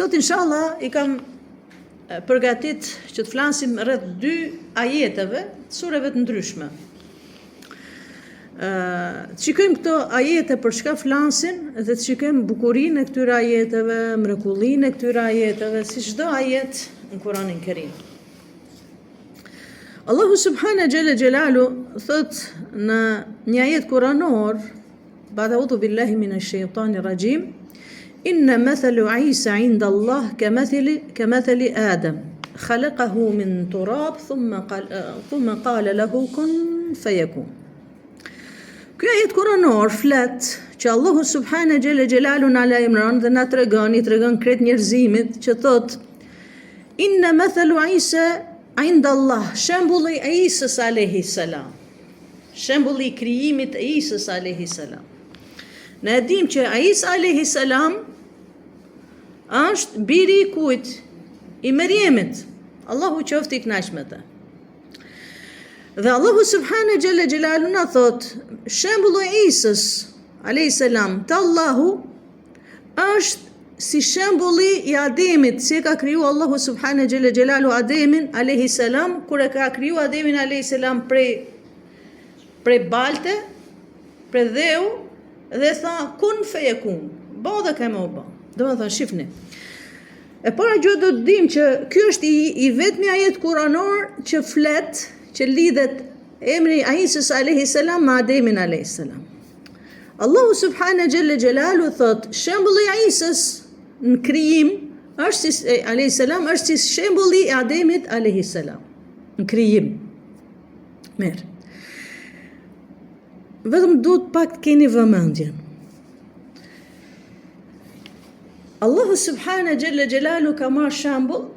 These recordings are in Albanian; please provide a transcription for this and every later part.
Sot inshallah I kam përgatit që të flasim rreth 2 ajeteve të sureve të ndryshme. Të shikojmë këto ajete për çka flasin dhe të shikojmë bukurinë e këtyre ajeteve, mrekullinë e këtyre ajeteve, si çdo ajet në Kur'anin Kerim. Allahu subhanahu jalla jalalu thot në një ajet kuranor, ba'udhu billahi minash shaitanir rajim, inna mathalu Isa 'inda Allah kamathali Adam khalaqahu min turab thumma qala lahu kun fayakun. Ky ajet kuranor flet që Allahu subhanahu jalla jalalu na lajmëron dhe na tregon krejt njerëzimit që thot inna mathalu Isa 'inda Allah, shembulli I Isës alayhi salam, shembulli I krijimit e Isës alayhi salam. Ne e dim që Isa alayhi salam është biri I kujt? I Meriemit. Allahu qoftë I kënaqur me të. Dhe Allahu subhanahu jalla jalalu na thot, shembulli I Isës alayhi salam te Allahu është si shembulli I Ademit, si e ka kriju Allahu subhanahu jalla jalalu Ademin alayhi salam, kur e ka kriju Ademin alayhi salam prej balte, prej dheu, dhe tha kun feyekun, bëu dhe kemë u bë. Domethënë shifni. E para gjë do të dim që ky është I vetmi ajet kuranor që flet, që lidhet emri Isës alayhi salam me Ademin alayhi salam. Allahu subhanahu jalla jalalu thot, shembulli I Isës në krijim është si alayhi salam është si shembulli I Ademit alayhi salam në krijim. Mirë. Vetëm duhet pak të keni vëmendjen. Allahu subhanahu jalla jalalu ka marrë shembull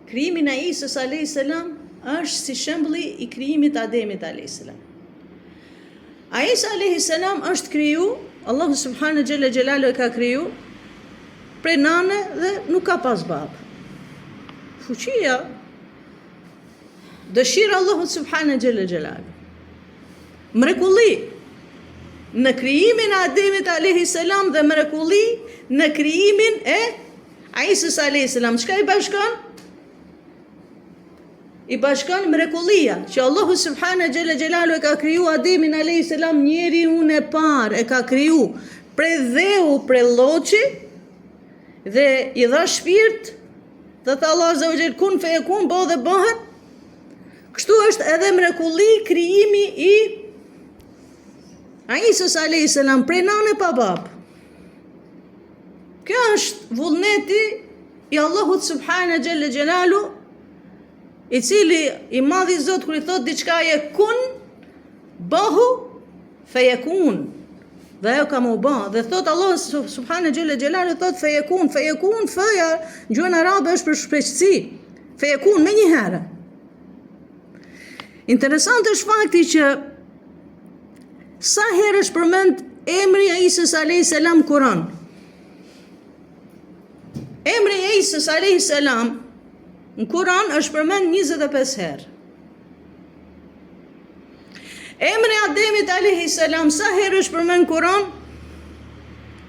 krijimin e Isës alayhi salam është si shembulli I krijimit të Ademit alayhi salam. Isa alayhi salam është kriju, Allahu subhanahu jalla jalalu e ka kriju prej nane dhe nuk ka pas bab. Fuqia, dëshira Allahu subhanahu jalla jalalu. Mrekulli në krijimin e Ademit alayhi salam dhe mrekulli në krijimin e Isës alayhi salam. Çka I bashkon? I bashkon mrekullia që Allahu subhanahu jalla jalalu e ka kriju Ademin alayhi salam, njeriun e parë e ka kriju prej dheu, prej lloçi, dhe I dha shpirt, dhe tha Allah azza wa jall kun feyekun, bëu dhe bëhet. Kështu është edhe mrekulli krijimi I Isës alayhi salam prej nane pa bab. Kjo është vullneti I Allahut subhanahu jalla jalalu, I cili I madhi Zot kur I thot diçka je kun, bëhu feyekun. Dhe ajo ka më bë. Dhe thot Allah subhanahu jalla jalalu thot feyekun, feja në gjuhën arabe është për shpejtësi. Feyekun me një herë. Interesant është fakti që sa herë është përmend emri I Isës alayhi salam Kur'an. Emri I Isës alayhi salam në Kur'an është përmend 25 herë. Emri Ademit alayhi salam sa herë është përmend në Kur'an?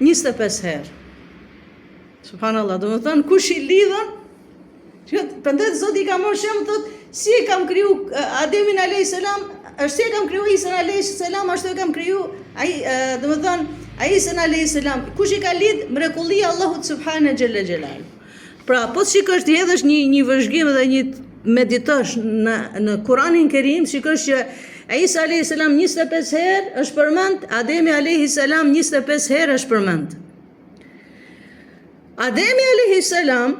25 herë. Subhanallah, do të thonë kush I lidhën? Prandaj Zoti ka marrë shemb thot, si e kam kriju Ademin alayhi salam, është si e kam kriju Isën alayhi salam, ashtu e kam kriju do të thonë Isën alayhi salam. Kush I ka lidh? Mrekullia Allahut subhanahu jalla jalalu. Pra, po shikosh ti hedhësh një vëzhgim dhe një meditosh në Kur'anin Kerim, shikosh që Isa alayhi salam 25 herë është përmend, Ademi alayhi salam 25 herë është përmend. Ademi alayhi salam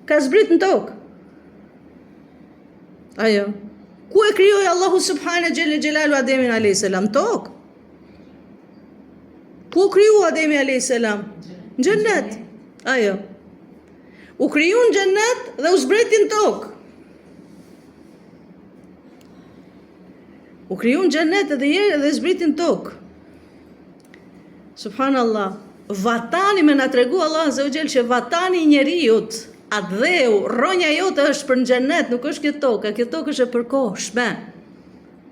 ka zbrit në tokë. Ajo. Ku e krijoi Allahu subhanahu jalla jalalu Ademin alayhi salam? Tokë. Ku kriju Ademi alayhi salam? Në xhennet. Ajo. U kriju në xhennet dhe u zbreti në tokë. U kriju në xhennet dhe zbreti në tokë. Subhanallah. Vatani me na tregu Allah azza wa jall që vatani I njeriut, adheu, rronja jote është për në xhennet, nuk është kjo tokë është e përkohshme.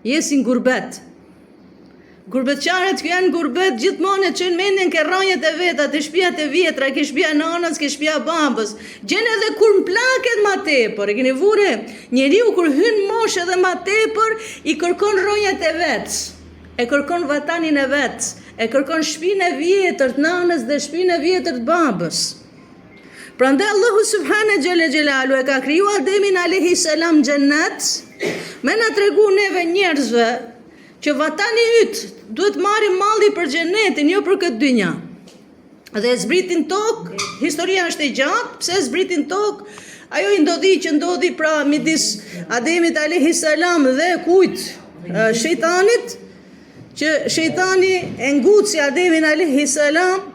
Je si në gurbet. Gurbetçarët që janë gurbet gjithmonë e çojnë mendjen ke rronjët e veta, te shtëpiat e vjetra, ke shtëpia nanës, ke shtëpia babës. Gjen edhe kur mplaket ma tepër, e keni vure, njeriu kur hyn moshë edhe ma tepër, i kërkon rronjët e vet, e kërkon vatanin e vet, e kërkon shtëpinë e vjetër të nanës dhe shtëpinë e vjetër të babës. Prandaj Allahu subhanahu xhalla xhelalu e ka kriju Ademin alayhi salam xhennet, me na tregu neve njerëzve që vatani yt duhet marrim malli për xhenetin, jo për këtë dynja. Dhe zbritin tokë, historia është e gjatë, pse zbritin tokë, ajo i ndodhi që ndodhi pra midis Ademit alayhi salam dhe kujt? Shejtanit, që shejtani e nguci Ademin alayhi salam,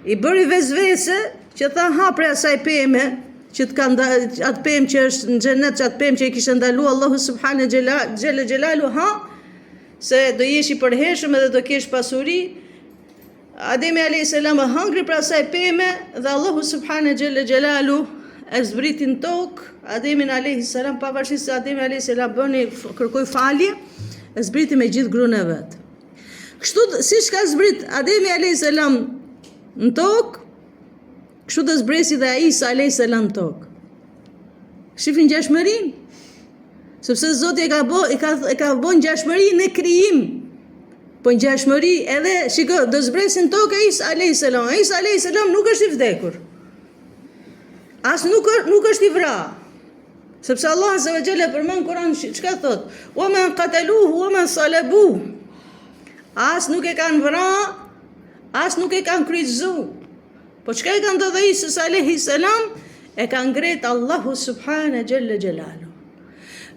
i bëri vezvese që tha hapre asaj peme, që të kanë atë pemë që është në xhenet, që atë pemë që i kishte ndaluar Allahu subhanahu xhalla xhelalu se do jesh i përhershëm edhe do kesh pasuri. Ademi alayhis salam hëngri për asaj peme dhe Allahu subhanahu xhalla xhelalu e zbritin tokë Ademin alayhis salam, pavarësisht se Ademi alayhis salam kërkoi falje, e zbriti me gjithë gruan e vet. Kështu siç ka zbrit Ademi alayhis salam në tokë, kështu do zbresi dhe Isa alayhis salam në tokë. Shifin ngjashmërinë. Sepse Zoti e ka bën ngjashmëri në krijim. Po ngjashmëri edhe shiko, do zbresin tokë Isa alayhis salam. Isa alayhis salam nuk është i vdekur. As nuk është i vrarë. Sepse Allah azza wa jalla përmend Kur'an çka thot? Wa man qataluhu wa man salabuhu. As nuk e kanë vrarë, as nuk e kanë kryqëzuar. Po çka e ka ndodhur Isa alayhis salam? E ka ngret Allahu subhanahu xhalla xhelalu.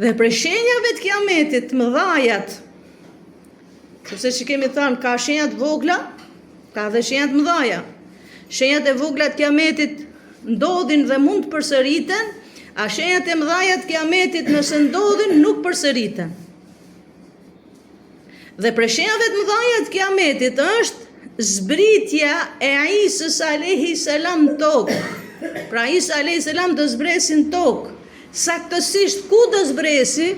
Dhe për shenjave të kiametit të mëdhajat, sepse që kemi thënë, ka shenjat vogla, ka dhe shenjat mëdhaja. Shenjat e vogla të kiametit ndodhin dhe mund të përsëriten, a shenjat e mëdhaja të kiametit nëse ndodhin nuk përsëriten. Dhe për shenjave të mëdhaja të kiametit është zbritja e Isës alayhis salam në tokë. Pra Isa alayhis salam do zbresin tokë. Saktësisht ku do zbresi?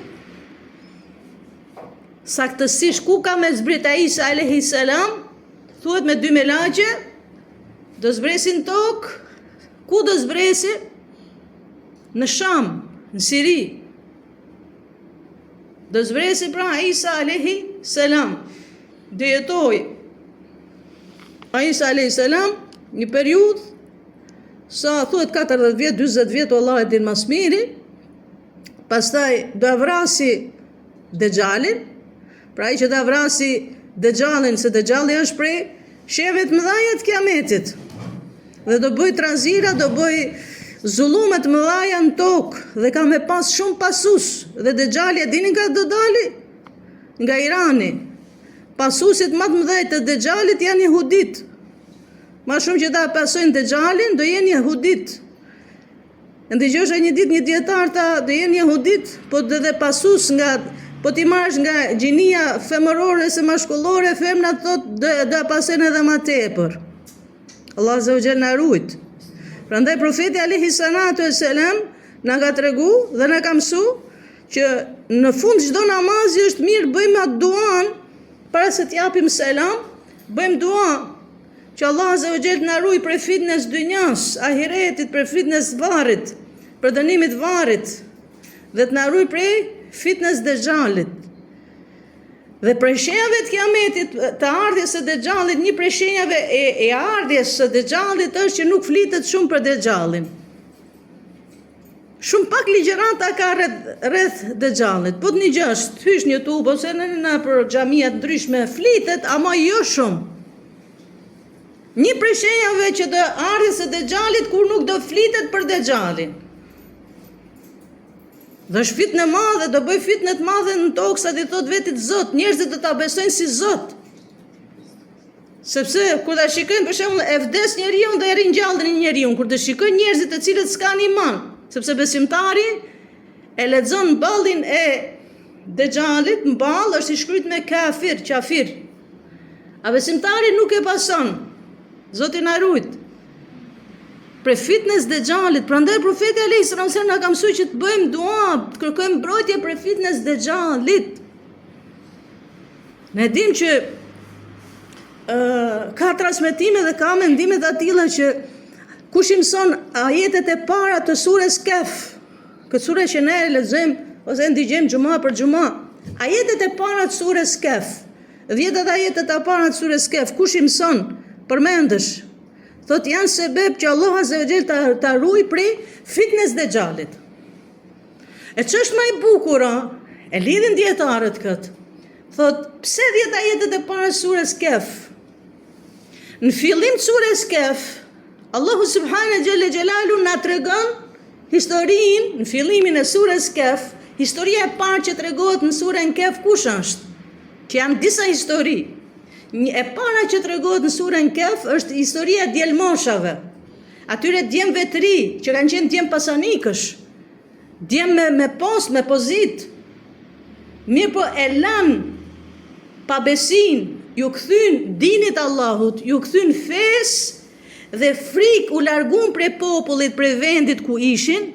Saktësisht ku ka me zbrit Isa alayhis salam? Thuhet me dy melaqe, do zbresin tokë. Ku do zbresi? Në Sham, në Siri. Do zbresi pra Isa alayhis salam. Do jetoj Isa alayhis salam një periudhë sa thuhet 40 vjet, 40 vjet, Allah e din mas miri. Pastaj do vrasi Dejjalin, pra ai që do vrasi Dejjalin, se Dejjalli është prej sheve të mëdha të kiametit. Dhe do bëj tranzira, do bëj zullume të mëdha në tokë dhe ka me pas shumë pasus. Dhe Dejjalli e dini nga do dali? Nga Irani. Pasusit më të mëdhej të Dejjallit janë jehudit. Ma shumë që ta pasojnë Dejjalin, do jenë jehudit. Ndëgjosh një ditë një dietar ta do jenë jehudit, po dhe pasus nga, po ti marrësh nga gjinia femërore se mashkullore, femnat thot do pasojnë edhe më tepër. Allah azza wa jalla na rujt. Prandaj profeti alayhi salatu wassalam na ka tregu dhe na ka mësu që në fund çdo namazi është mirë bëjmë atë duan para se të japim selam, bëjmë dua që Allah azza wa jalla na ruaj prej fitnes dynjas, ahiretit, prej fitnes varrit, për dënimit varrit, dhe të na ruaj prej fitnes Dejjalit. Dhe prej shenjave të kiametit, të ardhjes së Dejjalit, një prej shenjave e ardhjes së Dejjalit është që nuk flitet shumë për Dejjalin. Shumë pak ligjërata ka rreth Dejjalit. Po të një gjë, hysh në YouTube ose në për xhamia të ndryshme flitet, ama jo shumë. Një prej shenjave që do ardhjes së Dejjalit kur nuk do flitet për Dejjalin. Dhe është fitnë e madhe, do bëj fitnë të madhe në tokë sa ti thot vetit Zot, njerëzit do ta besojnë si Zot. Sepse kur ta shikojnë për shembull e vdes njeriu dhe e ringjallën një njeriu, kur të shikojnë njerëzit të cilët s'kan iman, sepse besimtari e lexon ballin e Dejjalit, mball është i shkruajtur me kafir, qafir. A besimtari nuk e pason. Zoti na rujt. Për fitnes Dejjalit, prandaj profeti alayhis salam na ka mësuar që të bëjmë dua, të kërkojmë mbrojtje për fitnes Dejjalit. Ne dim që ka transmetime dhe ka mendime të tilla që kush i mëson ajetet e para të surës Kehf, këtë sure që ne lexojmë ose ndigjojmë xhuma për xhuma, ajetet e para të surës Kehf, 10 ajetet e para të surës Kehf, kush i mëson, përmendesh, thot janë sebeb që Allah Azza wa Jall ta ruaj prej fitnes Dejjalit. E ç'është më e bukur, e lidhin dietarët këtë. Thot, pse 10 ajetet e para të surës Kehf? Në fillim të surës Kehf, Allahu Subhanahu Jalla Jalalu na tregon historinë, në fillimin e surës Kehf, historia e parë që tregohet në surën Kehf kush është? Që janë disa histori. E para që tregohet në surën Kehf është historia e djelmoshave. Atyre djemve të ri, që kanë qenë djem pasanikësh, djem me post, me pozit. Mirë po e lanë pa besin, ju kthyn dinit Allahut, ju kthyn fesë dhe frikë u largun prej popullit, prej vendit ku ishin,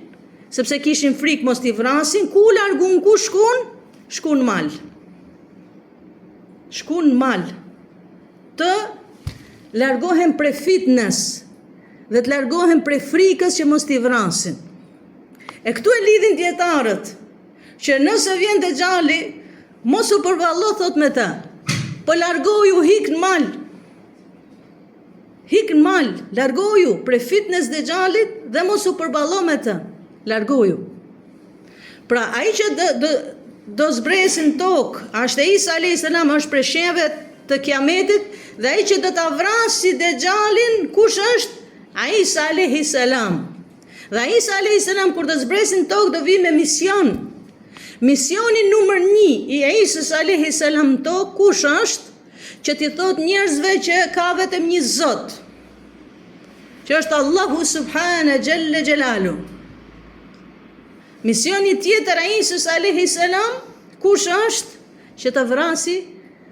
sepse kishin frikë mos t'i vrasin, ku u largun, ku shkun? Shkun mal. Shkun mal. Të largohen prej fitnes dhe të largohen prej frikës që mos t'i vrasin. E këtu e lidhin dietarët, që nëse vjen Dejjali, mos u përballo thot me ta, po largoju hik në mal. Hik në mal, largoju prej fitnes Dejjalit dhe mos u përballo me ta. Largoju. Pra ai që do zbresin tokë, është Isa alayhis salam, është prej shenjave të kiametit, dhe ai që do ta vrasë Dejjalin, kush është? Isa alayhis salam. Dhe Isa alayhis salam kur do zbresin tokë do vi me mision. Misioni numër 1 i Isës alayhis salam tokë kush është? Që t'i thot njerëzve që ka vetëm një Zot, që është Allahu Subhanahu Jalla Jalalu. Misioni tjetër a Isës alayhis salam kush është? Që të vrasi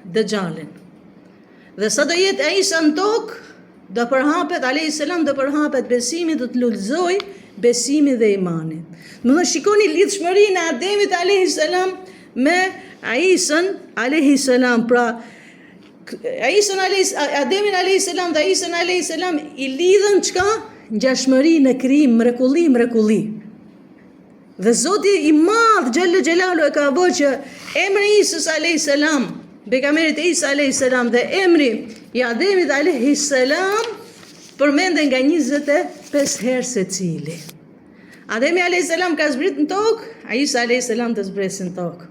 Dejjalin. Dhe sa do jetë Isa në tokë, do përhapet alayhis salam, do përhapet besimi, do të lullzoj besimi dhe imani. Më dhe shikoni lidhshmërinë e Ademit alayhis salam me Isën alayhis salam. Pra Ademin alayhis salam dhe Isën alayhis salam i lidhen çka? Ngjashmëri në krijim, mrekulli. Dhe Zoti i Madh Xhallal Xhelalu e ka bërë që emri Isës alayhis salam, pejgamberit Isa alayhis salam, dhe emri i Ademit alayhis salam përmenden nga 25 herë secili. Ademi alayhis salam ka zbrit në tokë, Isa alayhis salam të zbresin në tokë.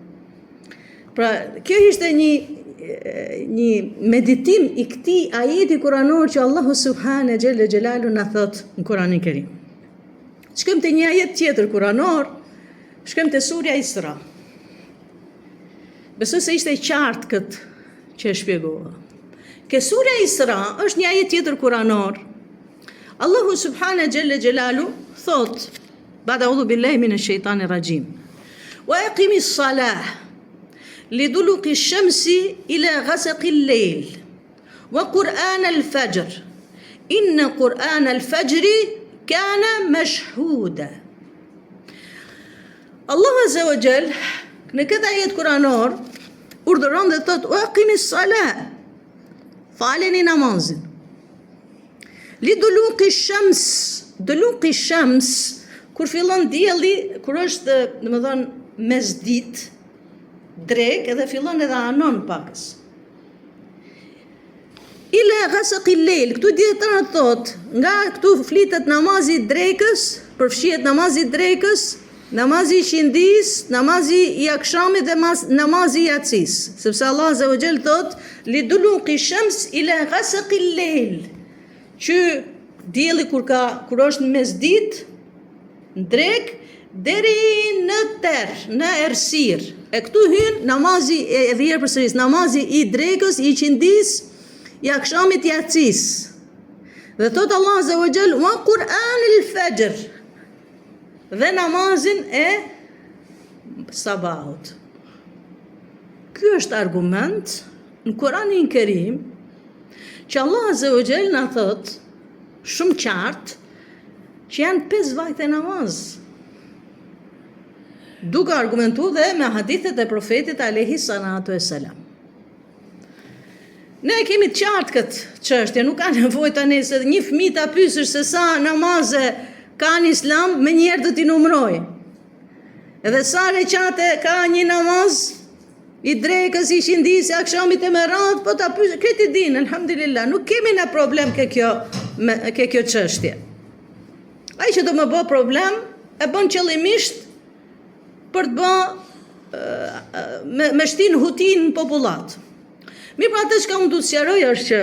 Pra, kjo ishte një meditim i këtij ajeti kuranor që Allahu Subhanahu Jalla Jalalu na thot në Kur'anin e Kerim. Shkojmë te një ajet tjetër kuranor, shkojmë te surja Isra. Besoj se ishte qartë këtë që e shpjegova. Ke surja Isra është një ajet tjetër kuranor. Allahu Subhanahu Jalla Jalalu thot: "Ba'da a'udhu billahi minash shaitanir rajim. Wa aqimis salah liduluqi ash-shamsi ila ghasaqi al-layl wa qur'an al-fajr. Inna qur'an al-fajri kana mashhuda." Allah Azza wa Jall në këtë ajet kuranor urdhëron dhe thot: "Wa aqimis salah." Faleni namazin. Liduluqi shams, kur fillon dielli, kur është, domethënë, mesditë, drek, edhe fillon edhe anon pakës. Ila ghasaqi al-layl, këtu dietarët thot, nga këtu flitet namazi i drekës, përfshihet namazi i drekës, namazi i qindis, namazi i akshamit dhe namazi i yatsis, sepse Allah Azza wa Jall thot: "Liduluqi shams ila ghasaqi al-layl." Që dielli kur është në mesditë, në drek, deri në terr, në errësirë. E këtu hyn namazi e vjerë përsëris, namazi i drekës, i qindis, i akshamit, i yatsis. Dhe thot Allah Azza wa Jall: "Wa Qur'an al-fajr." Dhe namazin e sabahut. Ky është argument në Kur'anin e Kerim që Allah Azza wa Jall na thot shumë qartë që janë 5 vajte namaz. Duke argumentuar dhe me hadithet e profetit alayhi salatu wassalam. Ne kemi të qartë këtë çështje, nuk ka nevojë tani se një fëmijë ta pyesësh se sa namaze ka në Islam, më njëherë do t'i numëroj. Edhe sa recate ka një namaz, i drekës, i shindis, i akşamit e me radhë, po ta pyesësh, këtë din, alhamdulillah, nuk kemi ne problem ke kjo çështje. Ai që do më bë problem, e bën qëllimisht për të bë me shtin hutin në popullat. Mirë, pra atë që ka unë du të sqaroj është që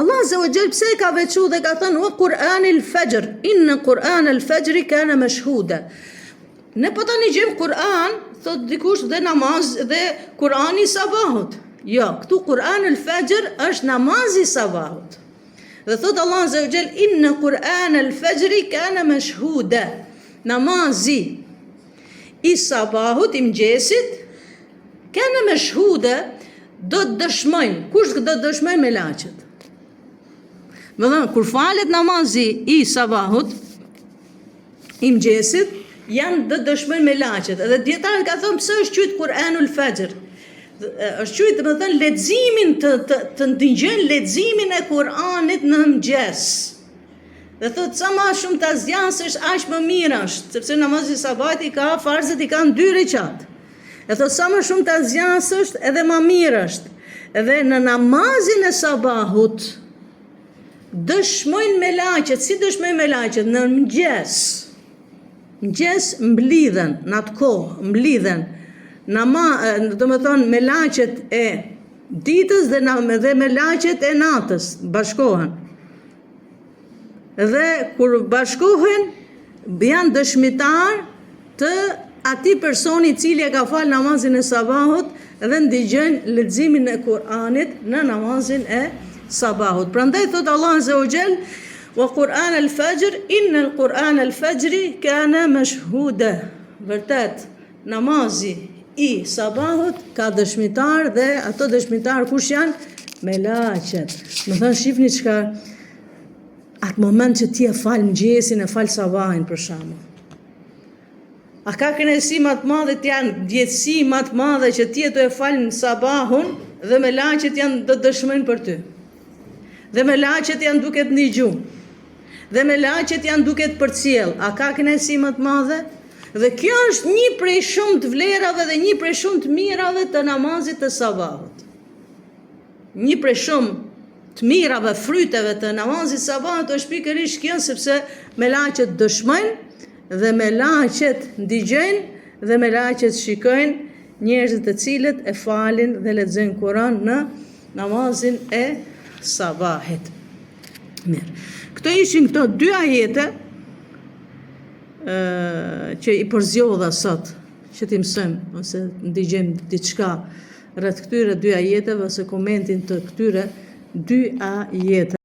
Allah Azza wa Jall pse ka veçu dhe ka thënë wa Kur'anil Fajr, inna Kur'anal Fajri kana mashhuda. Ne po tani gjejmë Kur'an, thot dikush dhe namaz dhe Kur'ani i sabahut. Jo, këtu Kur'anul Fajr është namazi i sabahut. Dhe thot Allah Azza wa Jall inna Kur'anal Fajri kana mashhuda. Namazi i sabahut, i mëngjesit, kana mashhuda, do të dëshmojnë. Kush do të dëshmojnë me laçet? Më thënë, kur falet namazi i sabahut, i mëngjesit, janë do të dëshmojnë me laçet. Edhe dietarët ka thënë pse është quajtur Kur'anul Fajr. Është quajtur, do të thënë, leximin të ndëgjojnë leximin e Kur'anit në mëngjes. Dhe thotë sa më shumë ta zgjasësh, aq më mirë është, sepse namazi i sabahut i ka farzet, i kanë 2 recat. E thot sa më shumë ta zgjasësh edhe më mirë është. Edhe në namazin e sabahut dëshmojnë me laqet. Si dëshmojnë me laqet? Në mëngjes. Mëngjes mblidhen, në atë kohë mblidhen. Do të thonë me laqet e ditës dhe me laqet e natës bashkohen. Dhe kur bashkohen janë dëshmitar të ati personi cili e ka falë namazin e sabahut dhe ndigjën leximin e Kur'anit në namazin e sabahut. Prandaj thot Allah Azza wa Jall wa Kur'an al-Fajr inna al-Kur'an al-Fajri kana mashhuda. Vërtet, namazi i sabahut ka dëshmitar dhe ato dëshmitar kush janë? Me laqet. Më thënë shifni çka atë moment që ti e fal mëngjesin e fal sabahin për shembull. A ka kënaqësi më të madhe, janë ndjesi më të madhe që ti e falë sabahun dhe me laqet janë do dëshmojnë për ty. Dhe me laqet janë duke të ndihju. Dhe me laqet janë duke të përcjell. A ka kënaqësi më të madhe? Dhe kjo është një prej shumë të vlerave dhe një prej shumë të mirave të namazit të sabahut. Një prej shumë të mirave, fryteve të namazit të sabahut është pikërisht kjo, sepse me laqet dëshmojnë dhe me laqet ndigjojnë dhe me laqet shikojnë njerëzit të cilët e falin dhe lexojnë Kur'an në namazin e sabahit. Mirë. Këto ishin këto 2 ajete që i përzjodha sot, që ti mësojmë ose ndigjojmë diçka rreth këtyre 2 ajeteve ose komentin të këtyre 2 ajeteve.